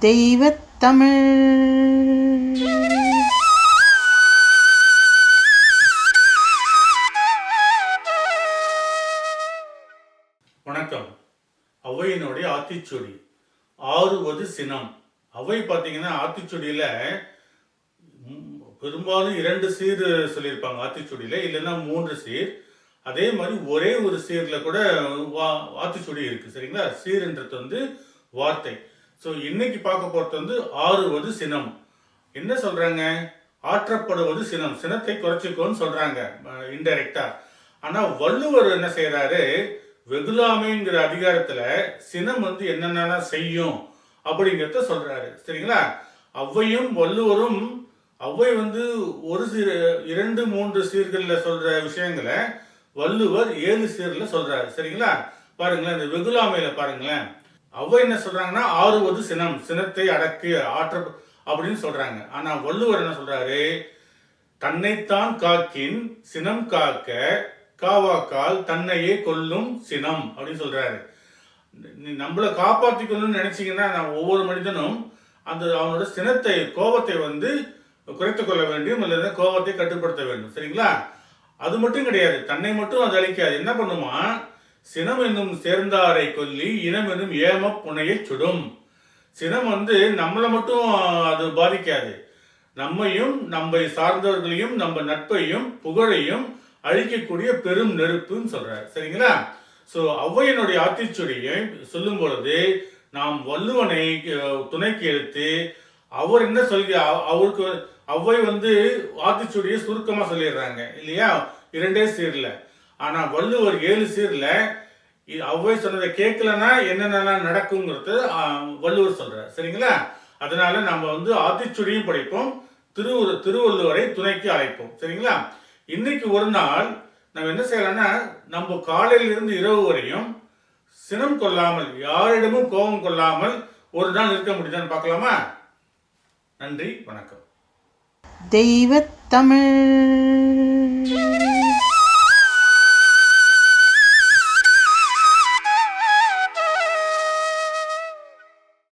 தெய்வத்தமிழ். வணக்கம். ஔவையினுடைய ஆத்திச்சூடி. ஆறுவது சினம். ஔவை பார்த்தீங்கன்னா ஆத்திச்சூடியில் பெரும்பாலும் 2 சீர் சொல்லியிருப்பாங்க ஆத்திச்சூடியில், இல்லைன்னா 3 சீர். அதே மாதிரி ஒரே ஒரு சீரில் கூட ஆத்திச்சூடி இருக்குது. சரிங்களா? சீர்ன்றது வார்த்தை. ஸோ இன்னைக்கு பார்க்க போகிறது ஆறுவது சினம். என்ன சொல்கிறாங்க? ஆற்றப்படுவது சினம். சினத்தை குறைச்சிக்கோன்னு சொல்கிறாங்க இன்டைரக்டா. ஆனால் வள்ளுவர் என்ன செய்கிறாரு? வெகுளாமைங்கிற அதிகாரத்தில் சினம் என்னென்ன செய்யும் அப்படிங்கிறத சொல்கிறாரு. சரிங்களா? ஔவையும் வள்ளுவரும் ஔவை ஒரு சீர் 2, 3 சீர்களில் சொல்கிற விஷயங்களை வள்ளுவர் 7 சீரில் சொல்கிறாரு. சரிங்களா? பாருங்களேன், இந்த வெகுளாமையில் பாருங்களேன். ஔவை என்ன சொல்றாங்கன்னா ஆறுவது சினம், சினத்தை அடக்கு ஆற்ற அப்படின்னு சொல்றாங்க. ஆனா வள்ளுவர் என்ன சொல்றாரு? தன்னைத்தான் காக்கின் சினம் காக்க காவாக்கால் தன்னையே கொல்லும் சினம் அப்படின்னு சொல்றாரு. நம்மளை காப்பாற்றிக்கணும்னு நினைச்சீங்கன்னா ஒவ்வொரு மனிதனும் அவனோட சினத்தை, கோபத்தை குறைத்துக் கொள்ள வேண்டும், அல்லது கோபத்தை கட்டுப்படுத்த வேண்டும். சரிங்களா? அது மட்டும் கிடையாது, தன்னை மட்டும் அது அழிக்காது. என்ன பண்ணுமா? சினம் என்னும் சேர்ந்தாரை கொல்லி இனம் என்னும் ஏம புனையை சுடும். சினம் நம்மளை மட்டும் அது பாதிக்காது, நம்மையும் நம்மை சார்ந்தவர்களையும் நம்ம நட்பையும் புகழையும் அழிக்கக்கூடிய பெரும் நெருப்புன்னு சொல்றாரு. சரிங்களா? ஸோ ஔவையினுடைய ஆத்திச்சூடியை சொல்லும் பொழுது நாம் வள்ளுவனை துணைக்கு எடுத்து அவர் என்ன அவருக்கு ஔவை ஆத்திச்சூடியை சுருக்கமாக சொல்லிடுறாங்க இல்லையா, 2 சீர்ல. ஆனா வள்ளுவர் 7 சீர்ல ஔவை சொன்னதை கேட்கலன்னா என்னென்னலாம் நடக்குங்கிறது வள்ளுவர் சொல்றார். சரிங்களா? அதனால நம்ம ஆத்திச்சூடியும் படிப்போம், திருவள்ளுவரை துணைக்கு அழைப்போம். சரிங்களா? இன்னைக்கு ஒரு நாள் நம்ம என்ன செய்யலாம்னா, நம்ம காலையிலிருந்து இரவு வரையும் சினம் கொள்ளாமல், யாரிடமும் கோபம் கொள்ளாமல் ஒரு நாள் இருக்க முடியுதான்னு பார்க்கலாமா? நன்றி, வணக்கம். தெய்வத்தமிழ்.